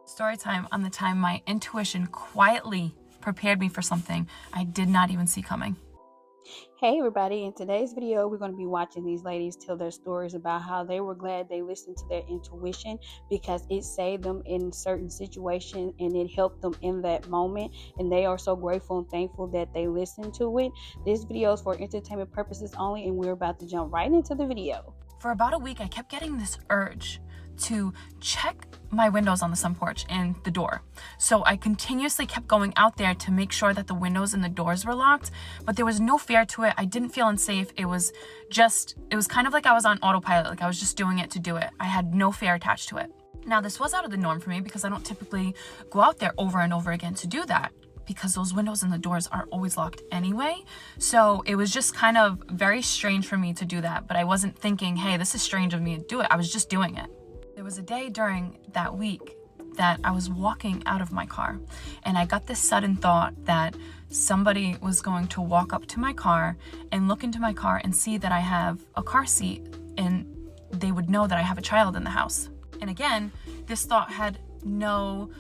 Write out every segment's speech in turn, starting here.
Story time on the time my intuition quietly prepared me for something I did not even see coming. Hey everybody, in today's video we're going to be watching these ladies tell their stories about how they were glad they listened to their intuition because it saved them in certain situations and it helped them in that moment, and they are so grateful and thankful that they listened to it. This video is for entertainment purposes only, and we're about to jump right into the video. For about a week I kept getting this urge to check my windows on the sun porch and the door. So I continuously kept going out there to make sure that the windows and the doors were locked, but there was no fear to it. I didn't feel unsafe. It was kind of like I was on autopilot, like I was just doing it to do it. I had no fear attached to it. Now this was out of the norm for me because I don't typically go out there over and over again to do that, because those windows and the doors are always locked anyway. So it was just kind of very strange for me to do that, but I wasn't thinking, hey, this is strange of me to do it. I was just doing it. There was a day during that week that I was walking out of my car and I got this sudden thought that somebody was going to walk up to my car and look into my car and see that I have a car seat, and they would know that I have a child in the house. And again, this thought had no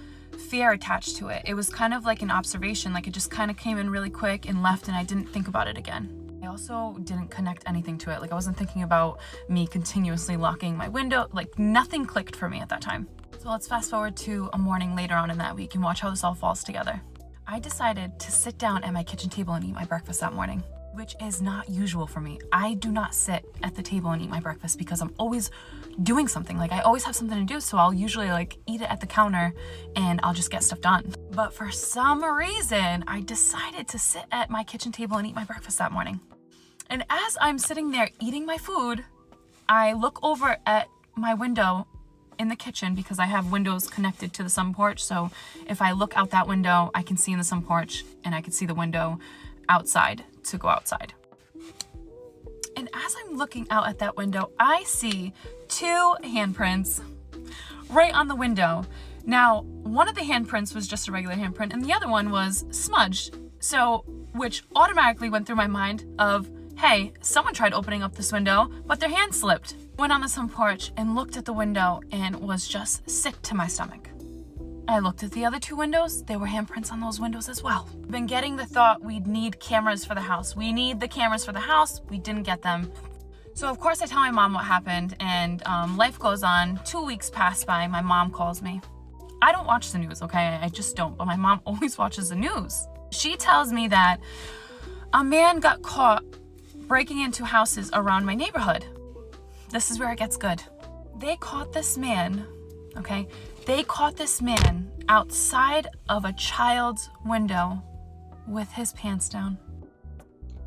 fear attached to it. It was kind of like an observation, like it just kind of came in really quick and left, and I didn't think about it again. I also didn't connect anything to it. Like I wasn't thinking about me continuously locking my window. Like nothing clicked for me at that time. So let's fast forward to a morning later on in that week and watch how this all falls together. I decided to sit down at my kitchen table and eat my breakfast that morning, which is not usual for me. I do not sit at the table and eat my breakfast because I'm always doing something. Like I always have something to do, so I'll usually like eat it at the counter and I'll just get stuff done. But for some reason, I decided to sit at my kitchen table and eat my breakfast that morning. And as I'm sitting there eating my food, I look over at my window in the kitchen because I have windows connected to the sun porch. So if I look out that window, I can see in the sun porch and I can see the window outside to go outside. And as I'm looking out at that window, I see two handprints right on the window. Now, one of the handprints was just a regular handprint and the other one was smudged. So, which automatically went through my mind of, hey, someone tried opening up this window, but their hand slipped. Went on the sun porch and looked at the window and was just sick to my stomach. I looked at the other two windows. There were handprints on those windows as well. I've been getting the thought we'd need cameras for the house. We need the cameras for the house. We didn't get them. So of course I tell my mom what happened, and life goes on. 2 weeks pass by, my mom calls me. I don't watch the news, okay? I just don't, but my mom always watches the news. She tells me that a man got caught breaking into houses around my neighborhood. This is where it gets good. They caught this man, okay? They caught this man outside of a child's window with his pants down.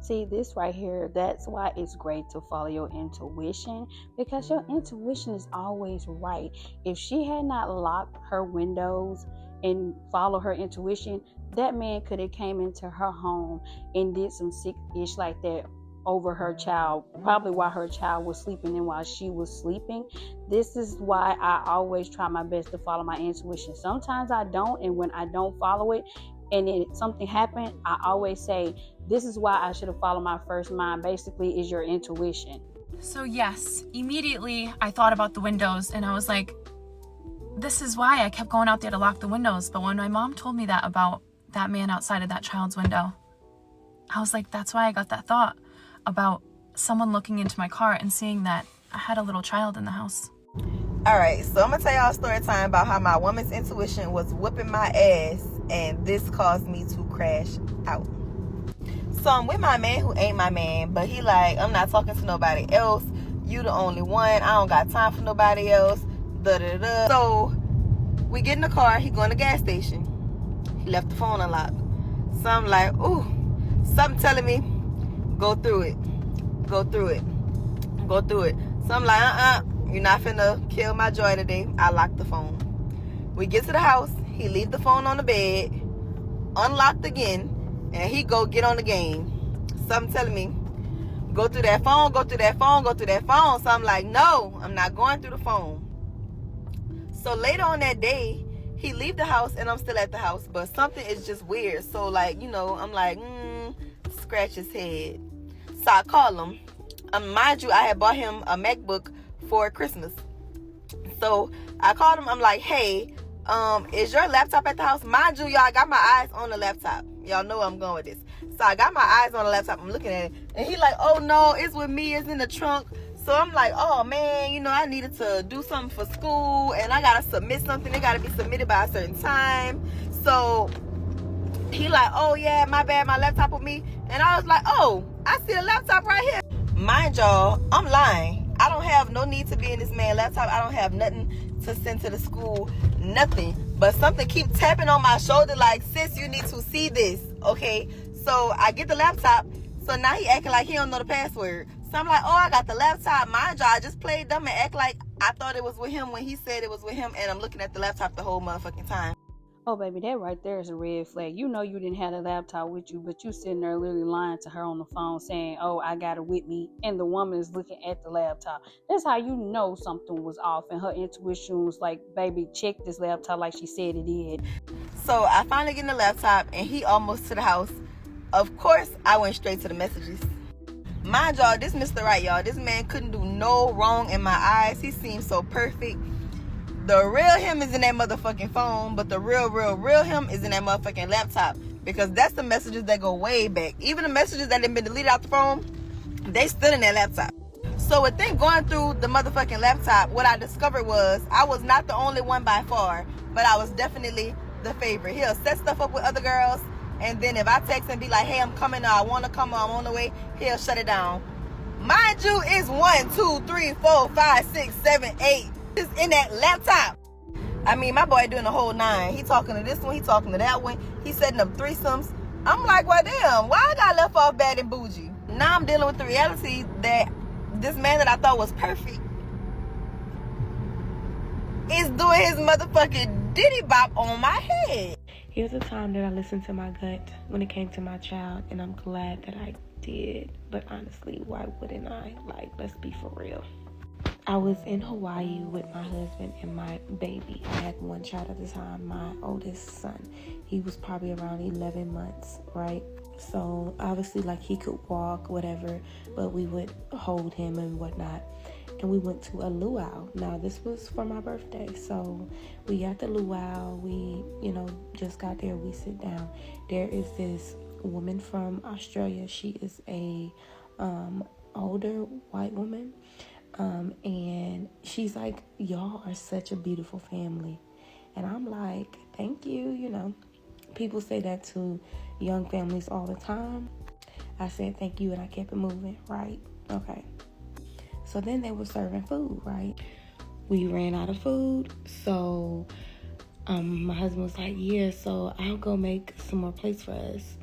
See, this right here, that's why it's great to follow your intuition, because your intuition is always right. If she had not locked her windows and followed her intuition, that man could have came into her home and did some sick-ish like that over her child, probably while her child was sleeping and while she was sleeping. This is why I always try my best to follow my intuition. Sometimes I don't, and when I don't follow it and something happened, I always say, this is why I should have followed my first mind. Basically, is your intuition. So yes, immediately I thought about the windows and I was like, this is why I kept going out there to lock the windows. But when my mom told me that about that man outside of that child's window, I was like, that's why I got that thought about someone looking into my car and seeing that I had a little child in the house. Alright, so I'm going to tell y'all a story time about how my woman's intuition was whooping my ass, and this caused me to crash out. So I'm with my man who ain't my man, but he like, I'm not talking to nobody else. You the only one. I don't got time for nobody else. Da-da-da. So we get in the car. He going to the gas station. He left the phone unlocked. So I'm like, ooh, something telling me, go through it. Go through it. Go through it. So I'm like, you're not finna kill my joy today. I locked the phone. We get to the house. He leave the phone on the bed, unlocked again, and he go get on the game. Something telling me, go through that phone, go through that phone, go through that phone. So I'm like, no, I'm not going through the phone. So later on that day, he leave the house and I'm still at the house, but something is just weird. So like, I'm like, scratch his head. So I call him. Mind you, I had bought him a MacBook for Christmas. So I called him. I'm like, hey, is your laptop at the house? Mind you, y'all, I got my eyes on the laptop. Y'all know where I'm going with this. So I got my eyes on the laptop. I'm looking at it. And he like, oh no, it's with me. It's in the trunk. So I'm like, oh man, you know, I needed to do something for school. And I got to submit something. It got to be submitted by a certain time. So he like, oh yeah, my bad, my laptop with me. And I was like, oh, I see the laptop right here. Mind y'all, I'm lying. I don't have no need to be in this man's laptop. I don't have nothing to send to the school, nothing. But something keep tapping on my shoulder like, sis, you need to see this, okay? So I get the laptop. So now he acting like he don't know the password. So I'm like, oh, I got the laptop. Mind y'all, I just played dumb and act like I thought it was with him when he said it was with him. And I'm looking at the laptop the whole motherfucking time. Oh, baby, that right there is a red flag. You know you didn't have the laptop with you, but you sitting there literally lying to her on the phone saying, oh, I got it with me. And the woman is looking at the laptop. That's how you know something was off. And her intuition was like, baby, check this laptop like she said it did. So I finally get in the laptop and he almost to the house. Of course, I went straight to the messages. Mind y'all, this Mr. Right, y'all. This man couldn't do no wrong in my eyes. He seemed so perfect. The real him is in that motherfucking phone, but the real him is in that motherfucking laptop. Because that's the messages that go way back. Even the messages that have been deleted out the phone, they still in that laptop. So within going through the motherfucking laptop, what I discovered was I was not the only one by far, but I was definitely the favorite. He'll set stuff up with other girls, and then if I text and be like, hey, I'm coming, or I want to come, or I'm on the way, he'll shut it down. Mind you, it's 1, 2, 3, 4, 5, 6, 7, 8 is in that laptop. I mean, my boy doing the whole 9. He talking to this one, he talking to that one. He setting up threesomes. I'm like, well, damn, why I got left off bad and bougie? Now I'm dealing with the reality that this man that I thought was perfect is doing his motherfucking diddy bop on my head. Here's a time that I listened to my gut when it came to my child, and I'm glad that I did. But honestly, why wouldn't I? Like, let's be for real. I was in Hawaii with my husband and my baby. I had one child at the time, my oldest son. He was probably around 11 months, right? So obviously, like, he could walk, whatever, but we would hold him and whatnot. And we went to a luau. Now, this was for my birthday. So we got the luau. We, just got there. We sit down. There is this woman from Australia. She is a older white woman. And she's like, y'all are such a beautiful family. And I'm like, thank you. People say that to young families all the time. I said thank you, and I kept it moving, right? Okay. So then they were serving food, right? We ran out of food. So my husband was like, yeah, so I'll go make some more plates for us.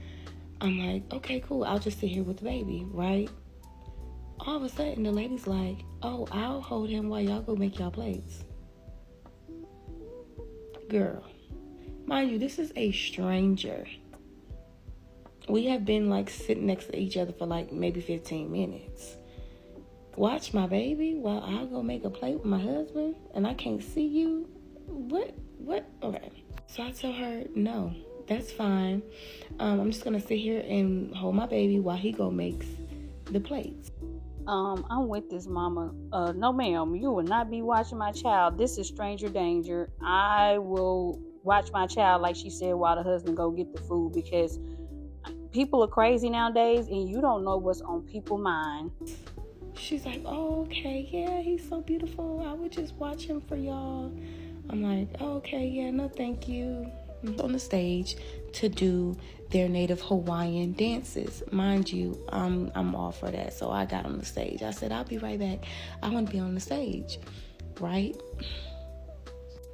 I'm like, okay, cool. I'll just sit here with the baby, right? All of a sudden, the lady's like, oh, I'll hold him while y'all go make y'all plates. Girl, mind you, this is a stranger. We have been like sitting next to each other for like maybe 15 minutes. Watch my baby while I'll go make a plate with my husband and I can't see you? What? Okay. So I tell her, no, that's fine. I'm just going to sit here and hold my baby while he go makes the plates. I'm with this mama. No, ma'am, you will not be watching my child. This is stranger danger. I will watch my child, like she said, while the husband go get the food, because people are crazy nowadays and you don't know what's on people's mind. She's like, oh, okay, yeah, he's so beautiful. I would just watch him for y'all. I'm like, oh, okay, yeah, no, thank you. On the stage to do their native Hawaiian dances. Mind you, I'm all for that. So I got on the stage. I said, I'll be right back. I want to be on the stage, right?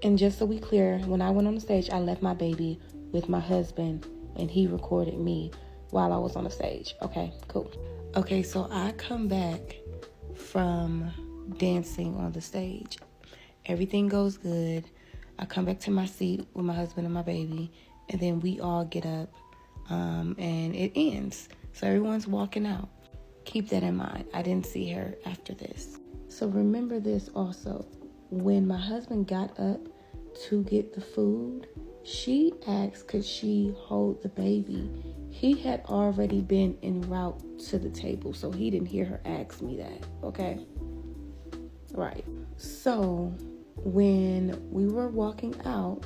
And just so we clear, when I went on the stage, I left my baby with my husband and he recorded me while I was on the stage. Okay, cool. Okay, so I come back from dancing on the stage. Everything goes good. I come back to my seat with my husband and my baby, and then we all get up, and it ends. So everyone's walking out. Keep that in mind. I didn't see her after this. So remember this also. When my husband got up to get the food, she asked, could she hold the baby? He had already been en route to the table, so he didn't hear her ask me that, okay? Right. So when we were walking out,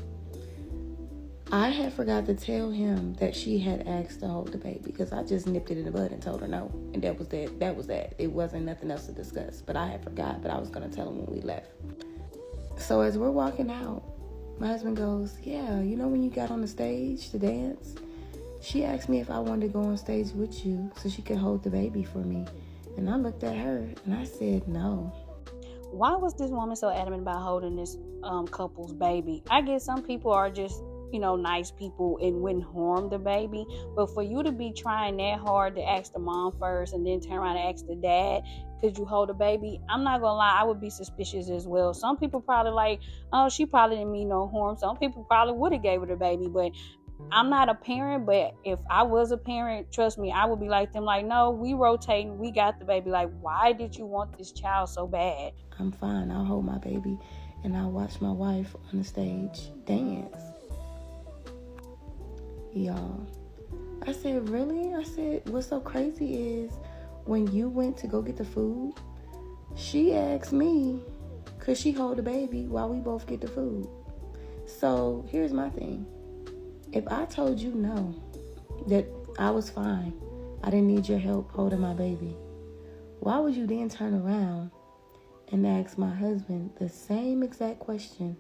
I had forgot to tell him that she had asked to hold the baby because I just nipped it in the bud and told her no. And that was that. That was that. It wasn't nothing else to discuss. But I had forgot, but I was going to tell him when we left. So as we're walking out, my husband goes, yeah, you know when you got on the stage to dance? She asked me if I wanted to go on stage with you so she could hold the baby for me. And I looked at her and I said no. Why was this woman so adamant about holding this couple's baby? I guess some people are just, nice people and wouldn't harm the baby. But for you to be trying that hard to ask the mom first and then turn around and ask the dad, could you hold a baby? I'm not gonna lie, I would be suspicious as well. Some people probably like, oh, she probably didn't mean no harm. Some people probably would have gave her the baby, but I'm not a parent. But if I was a parent, trust me, I would be like them, like, no, we rotating, we got the baby. Like, why did you want this child so bad? I'm fine, I'll hold my baby and I'll watch my wife on the stage dance. Y'all, I said, really? I said, what's so crazy is when you went to go get the food, she asked me, could she hold the baby while we both get the food? So here's my thing. If I told you no, that I was fine, I didn't need your help holding my baby, why would you then turn around and ask my husband the same exact question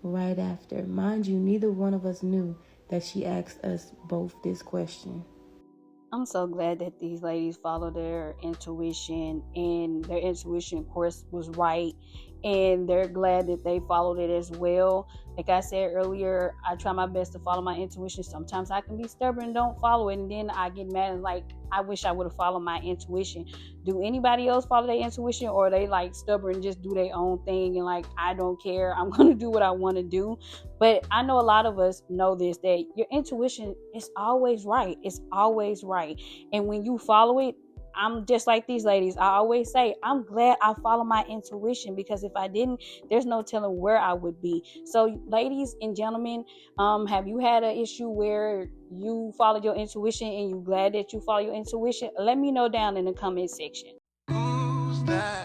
right after? Mind you, neither one of us knew that she asked us both this question. I'm so glad that these ladies follow their intuition, and their intuition, of course, was right. And they're glad that they followed it as well. Like I said earlier, I try my best to follow my intuition. Sometimes I can be stubborn and don't follow it, and then I get mad and like, I wish I would have followed my intuition. Do anybody else follow their intuition, or are they like stubborn and just do their own thing and like, I don't care, I'm gonna do what I want to do? But I know a lot of us know this, that your intuition is always right. It's always right. And when you follow it, I'm just like these ladies. I always say, I'm glad I follow my intuition, because if I didn't, there's no telling where I would be. So ladies and gentlemen, have you had an issue where you followed your intuition and you glad that you follow your intuition? Let me know down in the comment section. Who's that?